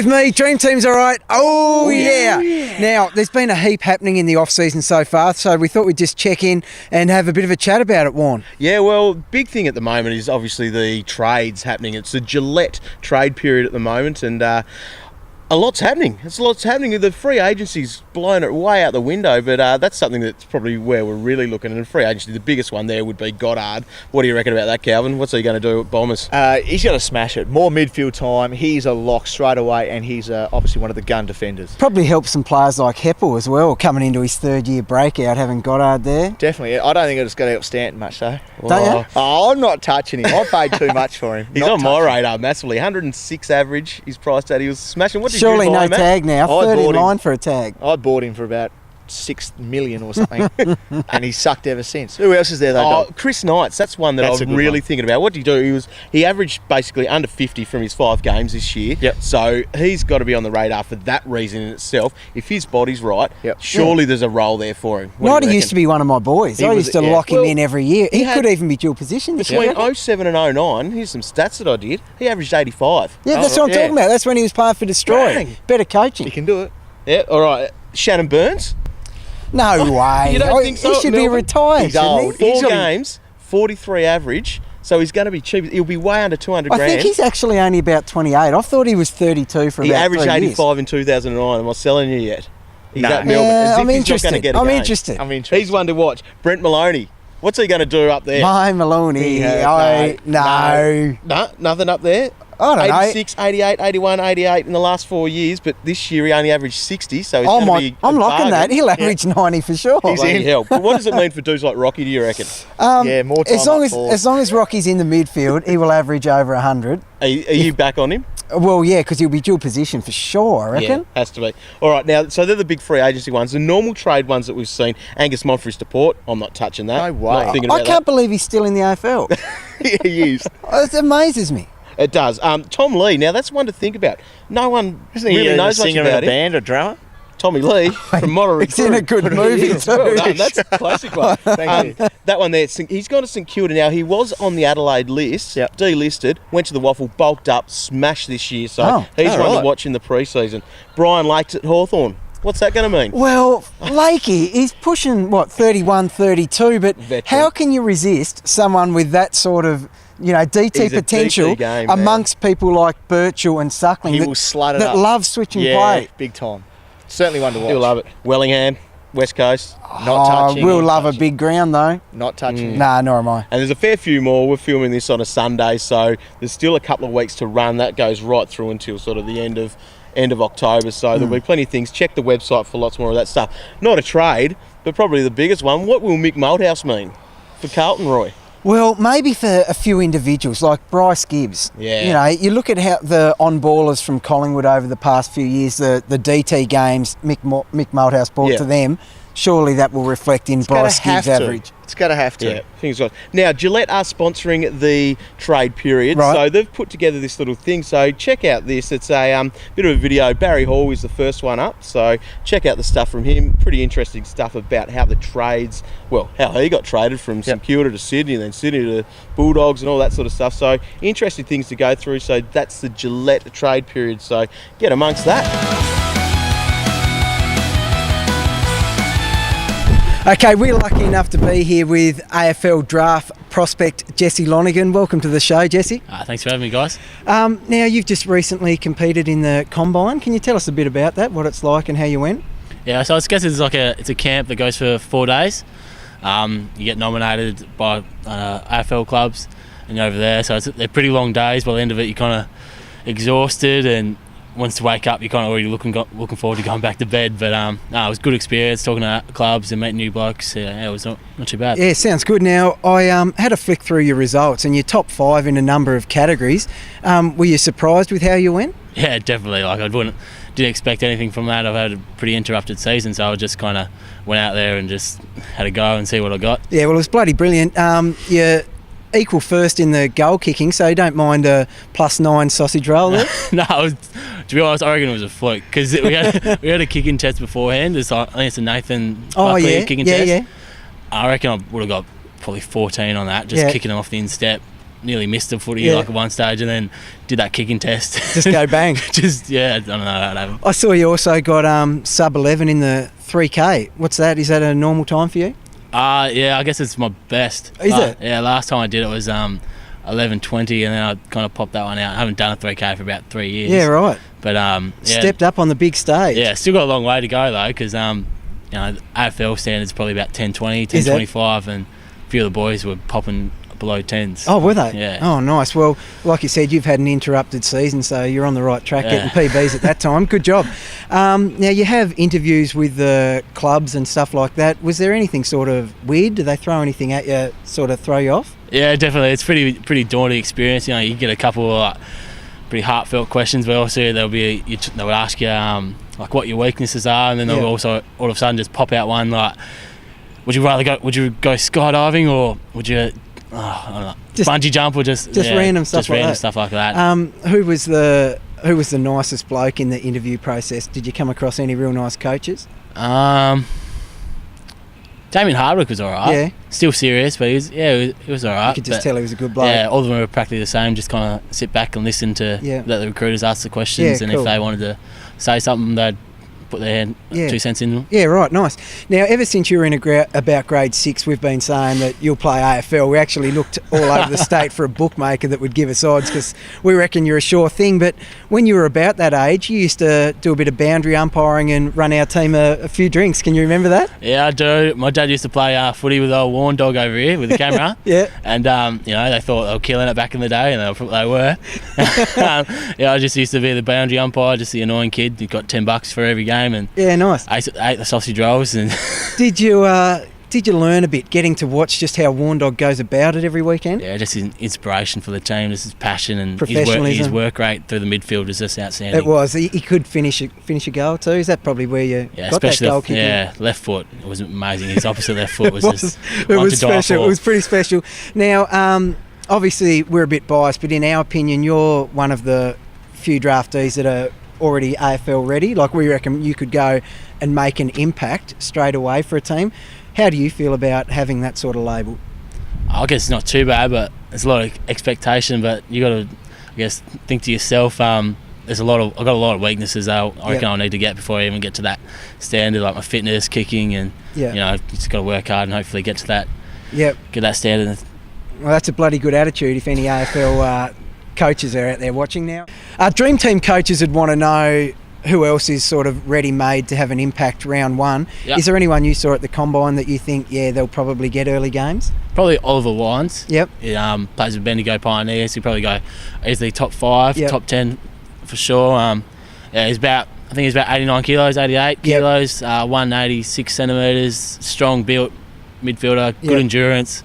with me. Dream Team's all right. Oh, yeah. Now, there's been a heap happening in the off-season so far, so we thought we'd just check in and have a bit of a chat about it, Warren. Yeah, well, big thing at the moment is obviously the trades happening. It's the Gillette trade period at the moment, and a lot's happening. The free agency's blown it way out the window, but that's something that's probably where we're really looking. And free agency, the biggest one there would be Goddard. What do you reckon about that, Calvin? What's he going to do at Bombers? He's going to smash it. More midfield time. He's a lock straight away, and he's obviously one of the gun defenders. Probably helps some players like Heppel as well, coming into his third-year breakout, having Goddard there. Definitely. I don't think it's going to help Stanton much, though. Don't you? Oh, I'm not touching him. I paid too much for him. He's on my radar massively. 106 average. He's priced at. He was smashing. What did Surely you buy no him at? tag now. 39 for a tag. I bought him for about $6 million or something, and he's sucked ever since. Who else is there though? Chris Knights. That's one that I'm really thinking about. What did he do? He averaged basically under 50 from his 5 games this year. Yep. So he's got to be on the radar for that reason in itself. If his body's right, surely there's a role there for him. Knighty used to be one of my boys. I used to lock him in every year. He could even be dual position this year. Between 07 and 09, here's some stats that I did. He averaged 85. Yeah, that's what I'm talking about. That's when he was playing for Destroy. Bang. Better coaching. He can do it. Yeah, all right. Shannon Burns. No way. You don't think so? He should be retired. He's old. 4 games, 43 average. So he's going to be cheap. He'll be way under 200 grand. I think he's actually only about 28. I thought he was 32 for about 3 years. He averaged 85 in 2009. Am I selling you yet? He's at Melbourne. Yeah, I'm interested. I'm interested. He's one to watch. Brent Maloney. What's he going to do up there? My Maloney. No. Nothing up there. I don't know. 86, 88, 81, 88 in the last 4 years, but this year he only averaged 60, so he's going to be I'm locking bargain. that. He'll average 90 for sure. He's in hell. But what does it mean for dudes like Rocky, do you reckon? More time as long as Rocky's in the midfield, he will average over 100. Are you back on him? Well, yeah, because he'll be dual position for sure, I reckon. Yeah, has to be. All right, now, so they're the big free agency ones. The normal trade ones that we've seen, Angus Monfils to Port, I'm not touching that. No way. I can't believe he's still in the AFL. Yeah, he is. It amazes me. It does. Tom Lee, now that's one to think about. No one really knows much about in a him. band or drummer? Tommy Lee from Model He's in a good movie too. No, that's a classic one. Thank you. That one there, he's gone to St Kilda now. He was on the Adelaide list, delisted, went to the Waffle, bulked up, smashed this year. So he's one to watch in the pre-season. Brian Lakes at Hawthorn. What's that going to mean? Well, Lakey, he's pushing, 31, 32, but Veteran. How can you resist someone with that sort of, DT He's a potential DT game, amongst people like Birchall and Suckling He will slut it that up. love switching play? Big time. Certainly one to watch. He'll love it. Wellingham, West Coast. Not touching. We'll love a big ground though. Not touching. Nah, nor am I. And there's a fair few more. We're filming this on a Sunday, so there's still a couple of weeks to run. That goes right through until sort of the end of October, so there'll be plenty of things. Check the website for lots more of that stuff. Not a trade, but probably the biggest one. What will Mick Malthouse mean for Carlton, Roy? Well, maybe for a few individuals like Bryce Gibbs. Yeah. You look at how the on-ballers from Collingwood over the past few years, the DT games Mick Malthouse brought to them. Surely that will reflect in Bryce Gibbs' average. It's going to have to. Yeah, fingers crossed. Now, Gillette are sponsoring the trade period, so they've put together this little thing. So check out this. It's a bit of a video. Barry Hall is the first one up, so check out the stuff from him. Pretty interesting stuff about how the trades, how he got traded from St Kilda to Sydney, and then Sydney to Bulldogs and all that sort of stuff. So interesting things to go through. So that's the Gillette trade period. So get amongst that. Okay, we're lucky enough to be here with AFL draft prospect Jesse Lonergan. Welcome to the show, Jesse. Thanks for having me, guys. Now, you've just recently competed in the Combine. Can you tell us a bit about that, what it's like and how you went? Yeah, so I guess it's a camp that goes for 4 days. You get nominated by AFL clubs and you're over there. So they're pretty long days. By the end of it, you're kind of exhausted, and once you wake up, you're kind of already looking forward to going back to bed. But it was a good experience talking to clubs and meeting new blokes. Yeah, it was not too bad. Yeah, sounds good. Now, I had a flick through your results and you're top 5 in a number of categories. Were you surprised with how you went? Yeah, definitely. Didn't expect anything from that. I've had a pretty interrupted season, so I just kind of went out there and just had a go and see what I got. Yeah, well, it was bloody brilliant. You're equal first in the goal kicking, so you don't mind a +9 sausage roll there? No, to be honest, I reckon it was a fluke because we had a kicking test beforehand. I think it's a Nathan Buckley kicking test. Yeah. I reckon I would have got probably 14 on that, just kicking them off the instep. nearly missed the footy like at one stage, and then did that kicking test. Just go bang. I don't know how that happened. I saw you also got sub 11 in the 3K. What's that? Is that a normal time for you? Yeah, I guess it's my best. Is it? Yeah, last time I did it was 11:20, and then I kind of popped that one out. I haven't done a 3K for about 3 years. Yeah, right. But stepped up on the big stage. Yeah, still got a long way to go though, because the AFL standard's probably about 10:20, 10:25, and a few of the boys were popping below 10s. Oh, were they? Yeah. Oh, nice. Well, like you said, you've had an interrupted season, so you're on the right track getting PBs at that time. Good job. Now, you have interviews with the clubs and stuff like that. Was there anything sort of weird? Did they throw anything at you, sort of throw you off? Yeah, definitely. It's pretty daunting experience. You get a couple of pretty heartfelt questions, but also they would ask you like what your weaknesses are, and then they'll also all of a sudden just pop out one like, would you go skydiving, or would you I don't know, bungee jump, or just random stuff like that. Who was the nicest bloke in the interview process? Did you come across any real nice coaches? Damien Hardwick was all right. Yeah. Still serious, but he was all right. You could just tell he was a good bloke. Yeah, all of them were practically the same. Just kind of sit back and listen to let the recruiters ask the questions, and if they wanted to say something, they'd put their 2 cents in them. Yeah, right, nice. Now, ever since you were in about grade 6, we've been saying that you'll play AFL. We actually looked all over the state for a bookmaker that would give us odds, because we reckon you're a sure thing. But when you were about that age, you used to do a bit of boundary umpiring and run our team a few drinks. Can you remember that? Yeah, I do. My dad used to play footy with old Warn Dog over here with the camera. Yeah. And, they thought they were killing it back in the day, and they were. I just used to be the boundary umpire, just the annoying kid who got $10 for every game. And yeah, nice. Ate the sausage rolls. And Did you learn a bit getting to watch just how Warn Dog goes about it every weekend? Yeah, just his inspiration for the team, just his passion, and professionalism. His work rate through the midfield was just outstanding. It was. He could finish a goal too. Is that probably where you got that goal kicking? Yeah, left foot. It was amazing. His opposite left foot was just it was special. It was pretty special. Now, obviously, we're a bit biased, but in our opinion, you're one of the few draftees that are already AFL ready. Like, we reckon you could go and make an impact straight away for a team. How do you feel about having that sort of label? I guess it's not too bad, but there's a lot of expectation. But you got to, I guess, think to yourself. I've got a lot of weaknesses. I reckon I'll need to get before I even get to that standard, like my fitness, kicking, and just got to work hard and hopefully get to that. Get that standard. Well, that's a bloody good attitude. If any AFL coaches are out there watching now, Dream Team coaches would want to know who else is sort of ready-made to have an impact round one. Yep. Is there anyone you saw at the Combine that you think, they'll probably get early games? Probably Oliver Wines. Yep. He plays with Bendigo Pioneers. He'll probably go easily top 5, top 10 for sure. He's about 89 kilos, 88 kilos, 186 centimetres, strong built midfielder, good endurance.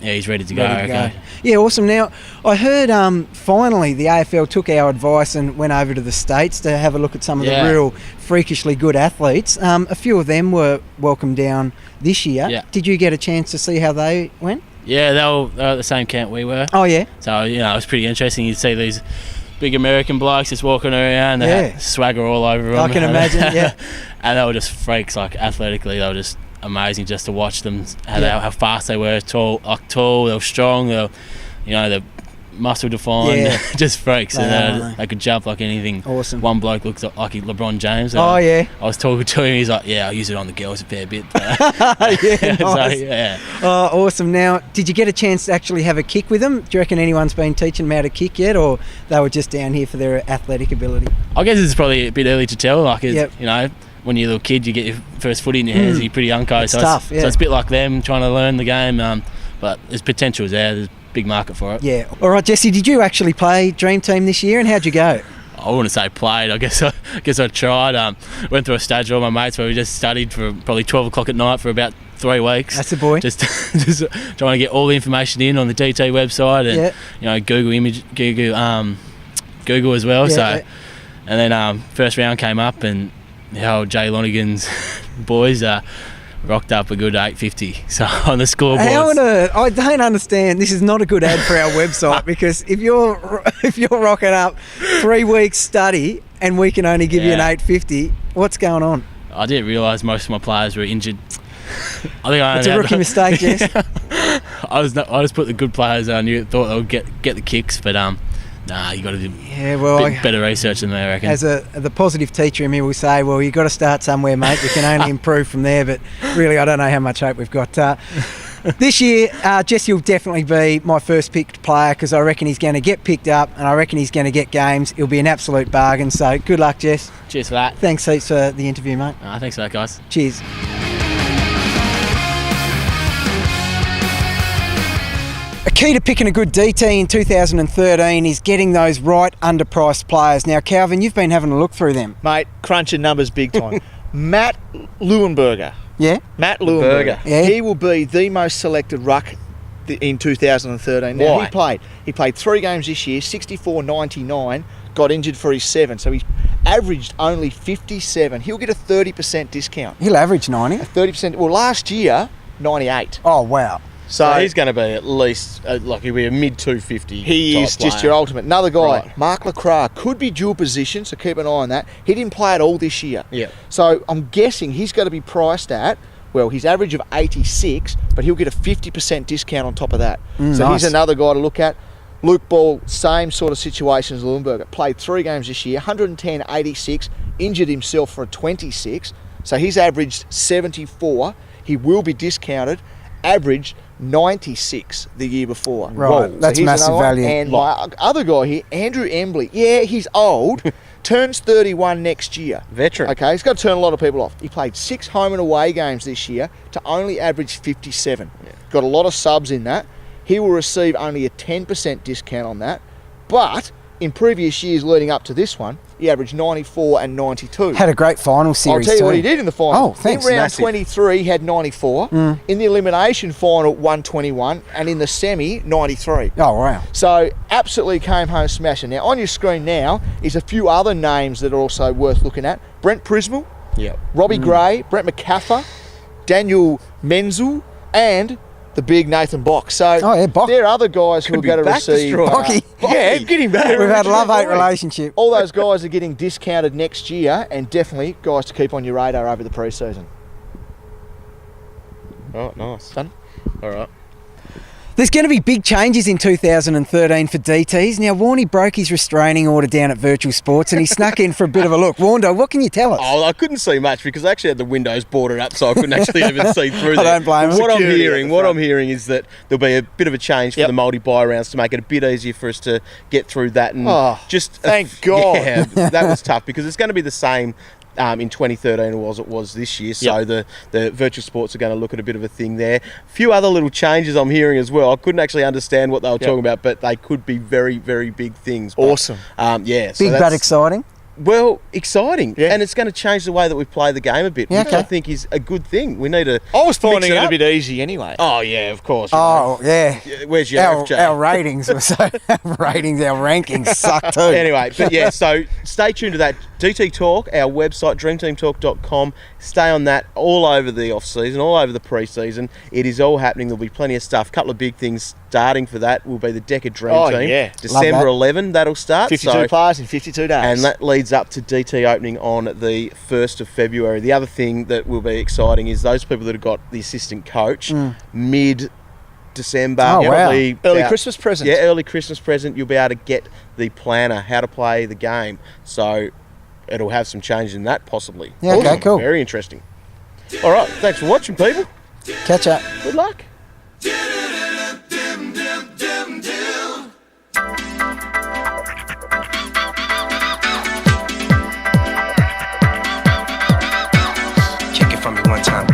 He's ready to go. Yeah, awesome. Now, I heard finally the AFL took our advice and went over to the States to have a look at some of the real freakishly good athletes. A few of them were welcomed down this year. Yeah. Did you get a chance to see how they went? Yeah, they were at the same camp we were. Oh, yeah? So, it was pretty interesting. You'd see these big American blokes just walking around. They had swagger all over them. I can imagine, yeah. And they were just freaks, like athletically. They were just amazing just to watch them, how fast they were, tall, they were strong, they're muscle defined, just freaks, and they could jump like anything. Awesome. One bloke looks like LeBron James. I was talking to him, he's like, I use it on the girls a fair bit. Nice. Oh, awesome. Now, did you get a chance to actually have a kick with them? Do you reckon anyone's been teaching them how to kick yet, or they were just down here for their athletic ability? I guess it's probably a bit early to tell, when you're a little kid, you get your first footy in your hands, and you're pretty young, so it's tough. So it's a bit like them trying to learn the game, but there's potential there. There's a big market for it. Yeah. All right, Jesse, did you actually play Dream Team this year, and how'd you go? I wouldn't say played. I guess I tried. Went through a stage with all my mates where we just studied for probably 12 o'clock at night for about 3 weeks. That's a boy. Just trying to get all the information in on the DT website, and Google as well. And then first round came up, and how Jay Lonergan's boys rocked up a good 850 on the scoreboard. I don't understand. This is not a good ad for our website, because if you're rocking up 3 weeks study and we can only give you an 850, what's going on? I didn't realise most of my players were injured. It's a rookie mistake, Jess. I I just put the good players I knew thought they would get the kicks, but you got to do better research than they, I reckon. As the positive teacher in me will say, well, you've got to start somewhere, mate. We can only improve from there, but really I don't know how much hope we've got. This year, Jesse will definitely be my first picked player because I reckon he's going to get picked up and I reckon he's going to get games. It'll be an absolute bargain, so good luck, Jess. Cheers for that. Thanks heaps for the interview, mate. Thanks for that, guys. Cheers. A key to picking a good DT in 2013 is getting those right underpriced players. Now, Calvin, you've been having a look through them. Mate, crunching numbers big time. Matt Leuenberger. Yeah? Matt Leuenberger. Yeah. He will be the most selected ruck in 2013. Now, Why? He played 3 games this year, 64.99, got injured for his 7, so he's averaged only 57. He'll get a 30% discount. He'll average 90. 30%. Well, last year, 98. Oh, wow. So he's going to be at least, he'll be a mid-250 He type is just player. your ultimate. Another guy, Right. Mark Lacroix, could be dual position, so keep an eye on that. He didn't play at all this year. Yeah. So I'm guessing he's going to be priced at, well, his average of 86, but he'll get a 50% discount on top of that. So nice. he's another guy to look at. Luke Ball, same sort of situation as Leuenberger. Played 3 games this year, 110, 86, injured himself for a 26. So he's averaged 74. He will be discounted. Averaged 96 the year before. Right, Whoa. that's here's massive another one. value. And my other guy here, Andrew Embley. Yeah, he's old. Turns 31 next year. Veteran. Okay, he's got to turn a lot of people off. He played 6 home and away games this year to only average 57. Yeah. Got a lot of subs in that. He will receive only a 10% discount on that. But in previous years leading up to this one, he averaged 94 and 92. Had a great final I'll series tell you too. what he did in the final. Oh, thanks. In round Massive. 23, he had 94. In the elimination final, 121. And in the semi, 93. Oh, wow. So absolutely came home smashing. Now, on your screen now is a few other names that are also worth looking at. Brent Prismal, Yep. Robbie Gray, Brent McCaffer, Daniel Menzel, and the big Nathan Bock. So Bock. there are other guys who are be going to back receive... destroyed. Bocky. Yeah, get him back. We've had a love-hate relationship. All those guys are getting discounted next year, and definitely guys to keep on your radar over the pre-season. Oh, nice. Done? All right. There's going to be big changes in 2013 for DTs. Now, Warnie broke his restraining order down at Virtual Sports and he snuck in for a bit of a look. Warndo, what can you tell us? Oh, I couldn't see much because I actually had the windows boarded up, so I couldn't actually even see through I there. don't blame him. What Security I'm hearing is that there'll be a bit of a change for the multi-buy rounds to make it a bit easier for us to get through that. And thank God. Yeah, that was tough because it's going to be the same in 2013 as it was this year. So the Virtual Sports are going to look at a bit of a thing there. A few other little changes I'm hearing as well. I couldn't actually understand what they were talking about, but they could be very, very big things. But, Awesome. So Big but exciting. Well, exciting. Yeah. And it's going to change the way that we play the game a bit, Yeah, which okay. I think is a good thing. We need to I was finding mix it a up. bit easy anyway. Oh, yeah, of course. Oh, yeah. Where's your FJ? Our ratings were so... our rankings suck too. Anyway, but yeah, so stay tuned to that. DT Talk, our website, dreamteamtalk.com. Stay on that all over the off-season, all over the pre-season. It is all happening. There'll be plenty of stuff. A couple of big things starting for that will be the Decker Dream Team. Yeah. December that. 11, that'll start. 52 players in 52 days. And that leads up to DT opening on the 1st of February. The other thing that will be exciting is those people that have got the assistant coach mid-December. Oh, wow. probably Early about- Christmas present. Yeah, early Christmas present. You'll be able to get the planner, how to play the game. So it'll have some change in that possibly. Yeah, okay, cool. Very interesting. All right, thanks for watching, people. Catch up. Good luck. Check it from me one time.